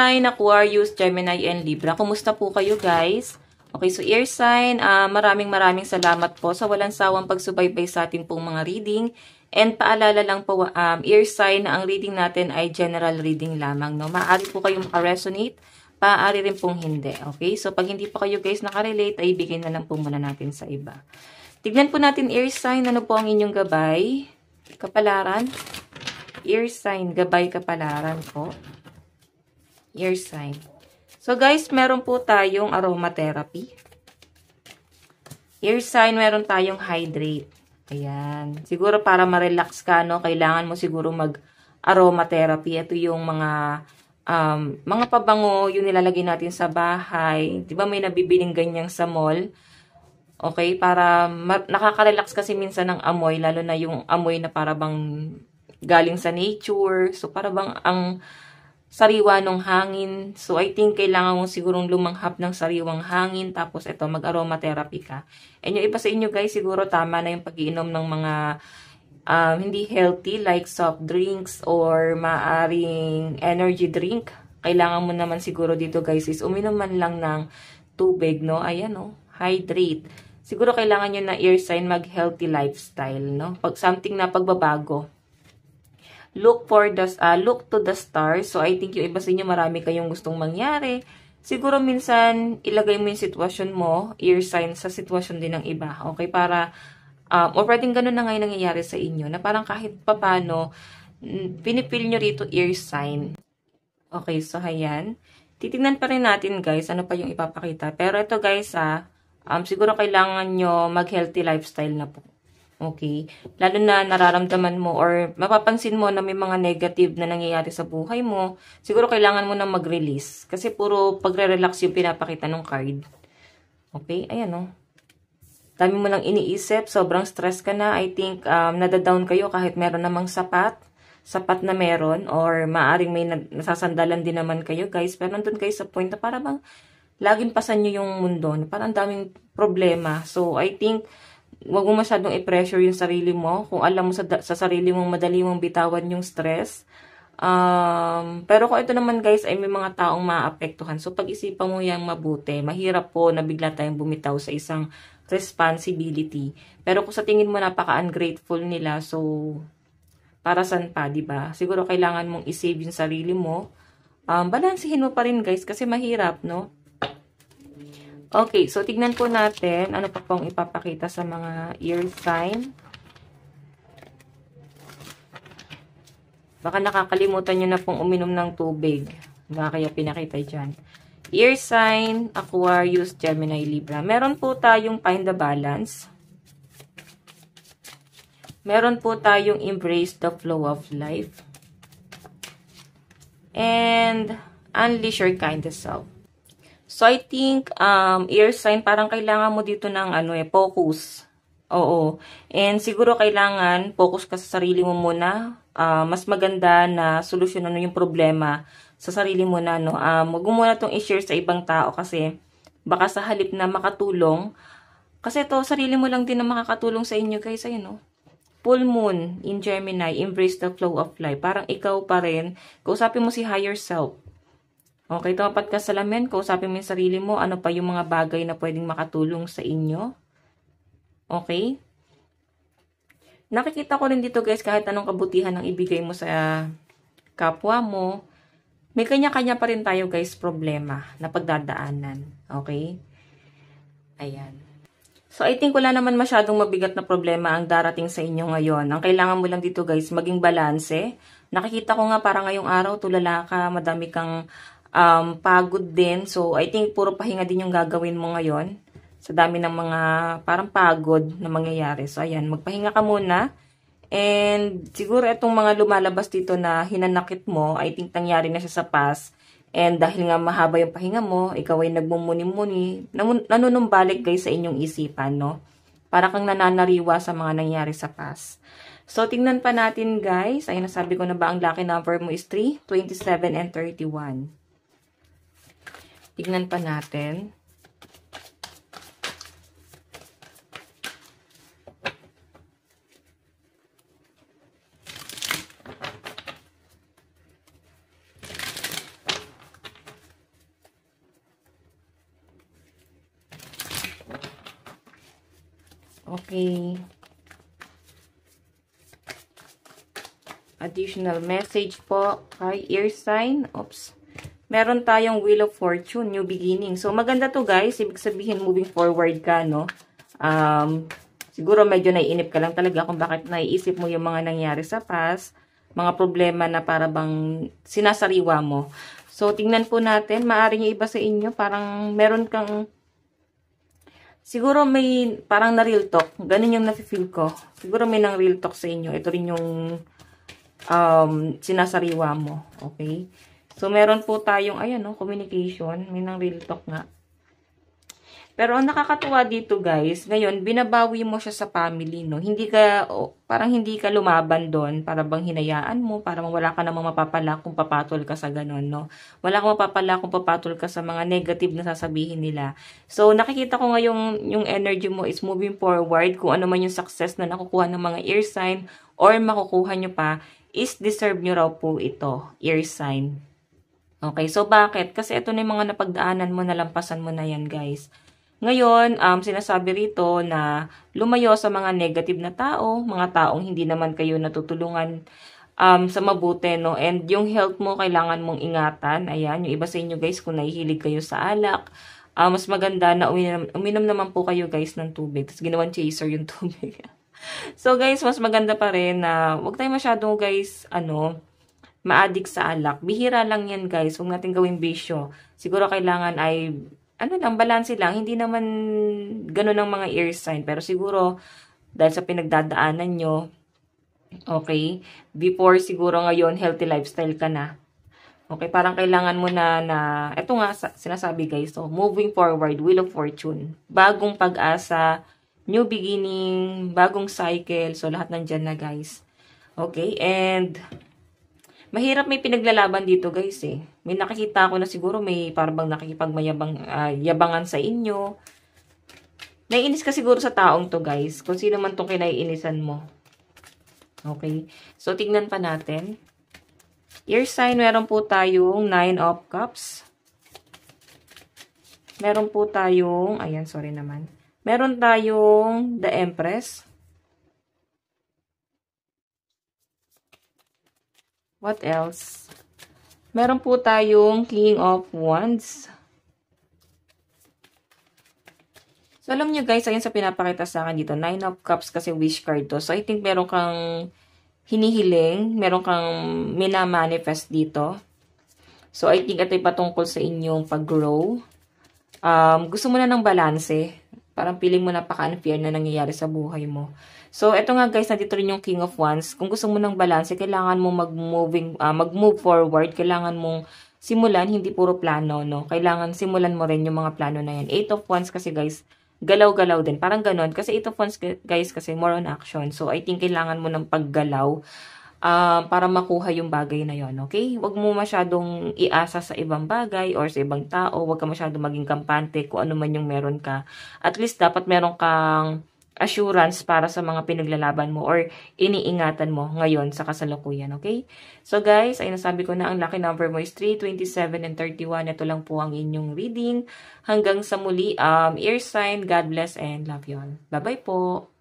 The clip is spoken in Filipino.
sign, Aquarius, Gemini, and Libra. Kumusta po kayo guys? Okay, so air sign, maraming salamat po sa walang sawang pagsubaybay sa ating pong mga reading. And paalala lang po, air sign na ang reading natin ay general reading lamang. No? Maaari po kayong makaresonate, maaari rin pong hindi. Okay, so pag hindi pa kayo guys nakarelate, ay ibigay na lang po muna natin sa iba. Tignan po natin air sign, ano po ang inyong gabay? Kapalaran. Air sign, gabay kapalaran po. Air sign. So guys, meron po tayong aromatherapy. Air sign, meron tayong hydrate. Ayan. Siguro para ma-relax ka, no, kailangan mo siguro mag-aromatherapy. Ito yung mga pabango, yung nilalagay natin sa bahay. Diba may nabibiling ganyang sa mall? Okay, para nakaka-relax kasi minsan ng amoy, lalo na yung amoy na para bang galing sa nature. So, para bang ang sariwa ng hangin. So, I think kailangan mo sigurong lumanghap ng sariwang hangin. Tapos, ito, mag-aromatherapy ka. And yung iba sa inyo, guys, siguro tama na yung pag-iinom ng mga hindi healthy like soft drinks or maaring energy drink. Kailangan mo naman siguro dito, guys, is uminom man lang ng tubig, no? Ayan, no? Hydrate. Siguro kailangan nyo na air sign mag-healthy lifestyle, no? Pag something na pagbabago. Look to the stars. So, I think yung iba sa inyo, marami kayong gustong mangyari. Siguro minsan, ilagay mo yung sitwasyon mo, air sign, sa sitwasyon din ng iba. Okay? Para, o pwedeng ganun na ngayon nangyayari sa inyo, na parang kahit papano, pinipil nyo rito air sign. Okay, so ayan. Titignan pa rin natin, guys, ano pa yung ipapakita. Pero ito, guys, siguro kailangan nyo mag-healthy lifestyle na po. Okay? Lalo na nararamdaman mo or mapapansin mo na may mga negative na nangyayari sa buhay mo, siguro kailangan mo na mag-release. Kasi puro pagre-relax yung pinapakita ng card. Okay? Ayan, no? Dami mo lang iniisip, sobrang stress ka na. I think nadadown kayo kahit meron namang sapat na meron, or maaring may nasasandalan din naman kayo, guys. Pero nandun kayo sa point na para bang laging pasan nyo yung mundo. Parang daming problema. So, I think wag mo masyadong i-pressure yung sarili mo. Kung alam mo sa sarili mong madali mong bitawan yung stress. Pero kung ito naman, guys, ay may mga taong maapektuhan. So, pag-isipan mo yung mabuti. Mahirap po na bigla tayong bumitaw sa isang responsibility. Pero kung sa tingin mo napaka-ungrateful nila, so, para saan pa, diba? Siguro kailangan mong i-save yung sarili mo. Balansihin mo pa rin, guys, kasi mahirap, no? Okay, so tignan po natin ano pa pong ipapakita sa mga air sign. Baka nakakalimutan nyo na pong uminom ng tubig. Baka kaya pinakita dyan. Air sign, Aquarius, Gemini, Libra. Meron po tayong find the balance. Meron po tayong embrace the flow of life. And unleash your kindest self. So, I think, air sign, parang kailangan mo dito ng, focus. Oo. And siguro kailangan, focus ka sa sarili mo muna. Mas maganda na solusyonan yung problema sa sarili mo na, no. Wag mo muna itong i-share sa ibang tao kasi baka sa halip na makatulong. Kasi ito, sarili mo lang din na makakatulong sa inyo, guys. Ayun, no. Full moon in Gemini, embrace the flow of life. Parang ikaw pa rin, kausapin mo si higher self. Okay, tumapat ka sa salamin, kausapin mo yung sarili mo, ano pa yung mga bagay na pwedeng makatulong sa inyo. Okay? Nakikita ko rin dito, guys, kahit anong kabutihan ang ibigay mo sa kapwa mo, may kanya-kanya pa rin tayo, guys, problema na pagdadaanan. Okay? Ayan. So, I think wala naman masyadong mabigat na problema ang darating sa inyo ngayon. Ang kailangan mo lang dito, guys, maging balanse. Nakikita ko nga parang ngayong araw, tulala ka, madami kang pagod din. So, I think puro pahinga din yung gagawin mo ngayon. Sa dami ng mga parang pagod na mangyayari. So, ayan, magpahinga ka muna. And, siguro itong mga lumalabas dito na hinanakit mo, I think nangyari na siya sa past. And, dahil nga mahaba yung pahinga mo, ikaw ay nagmumuni-muni, nanunumbalik guys sa inyong isipan, no? Para kang nananariwa sa mga nangyari sa past. So, tingnan pa natin guys. Ayun, nasabi ko na ba ang lucky number mo is 3, 27, and 31. Tignan pa natin. Okay. Additional message po kay ear sign. Oops. Meron tayong Wheel of Fortune, new beginning. So, maganda to guys. Ibig sabihin, moving forward ka, no? Siguro medyo naiinip ka lang talaga kung bakit naiisip mo yung mga nangyari sa past. Mga problema na para bang sinasariwa mo. So, tingnan po natin. Maaari niya iba sa inyo. Parang meron kang... Siguro may parang na-real talk. Ganun yung nafe-feel ko. Siguro may nang-real talk sa inyo. Ito rin yung sinasariwa mo. Okay? So, meron po tayong, ayan, no, communication. May nang-real talk nga. Pero ang nakakatuwa dito, guys, ngayon, binabawi mo siya sa family, no? Hindi ka, parang hindi ka lumaban doon, para bang hinayaan mo, para wala ka namang mapapala kung papatol ka sa ganon, no? Wala kang mapapala kung papatol ka sa mga negative na sasabihin nila. So, nakikita ko ngayong yung energy mo is moving forward, kung ano man yung success na nakukuha ng mga ear sign, or makukuha nyo pa, is deserve nyo raw po ito, ear sign. Okay, so bakit? Kasi ito na yung mga napagdaanan mo, nalampasan mo na yan, guys. Ngayon, sinasabi rito na lumayo sa mga negative na tao, mga taong hindi naman kayo natutulungan sa mabuti, no? And yung health mo, kailangan mong ingatan. Ayan, yung iba sa inyo, guys, kung nahihilig kayo sa alak, mas maganda na uminom naman po kayo, guys, ng tubig. Tapos ginawan chaser yung tubig. So, guys, mas maganda pa rin na huwag tayo masyadong, guys, ma-addict sa alak. Bihira lang yan, guys. Huwag natin gawing bisyo. Siguro kailangan ay balanse lang. Hindi naman ganun ang mga ear sign. Pero siguro, dahil sa pinagdadaanan nyo, okay, before siguro ngayon, healthy lifestyle ka na. Okay, parang kailangan mo na ito nga, sinasabi guys, so, moving forward, Wheel of Fortune. Bagong pag-asa, new beginning, bagong cycle. So, lahat nandyan na, guys. Okay, and mahirap may pinaglalaban dito, guys, eh. May nakikita ko na siguro may parang yabangan sa inyo. Naiinis ka siguro sa taong to, guys. Kung sino man itong kinaiinisan mo. Okay. So, tignan pa natin. Ear sign, meron po tayong 9 of Cups. Meron po tayong, ayan, sorry naman. Meron tayong The Empress. What else? Meron po tayong King of Wands. So, alam nyo guys, ayun sa pinapakita sa akin dito, 9 of Cups kasi wish card to. So, I think meron kang hinihiling, meron kang minamanifest dito. So, I think ito ay patungkol sa inyong pag-grow. Gusto mo na ng balanse. Parang feeling mo napaka-unfair na nangyayari sa buhay mo. So, eto nga guys, nandito rin yung King of Wands. Kung gusto mo ng balance, kailangan mo mag-move forward. Kailangan mong simulan, hindi puro plano, no? Kailangan simulan mo rin yung mga plano na yan. 8 of Wands kasi guys, galaw-galaw din. Parang ganon. Kasi 8 of Wands guys, kasi more on action. So, I think kailangan mo ng paggalaw para makuha yung bagay na yon, okay? Huwag mo masyadong iasa sa ibang bagay or sa ibang tao. Huwag ka masyadong maging kampante kung ano man yung meron ka. At least dapat meron kang assurance para sa mga pinaglalaban mo or iniingatan mo ngayon sa kasalukuyan, okay? So guys, ay nasabi ko na ang lucky number mo is 3, 27, and 31. Ito lang po ang inyong reading. Hanggang sa muli, ear sign, God bless and love you all. Bye-bye po!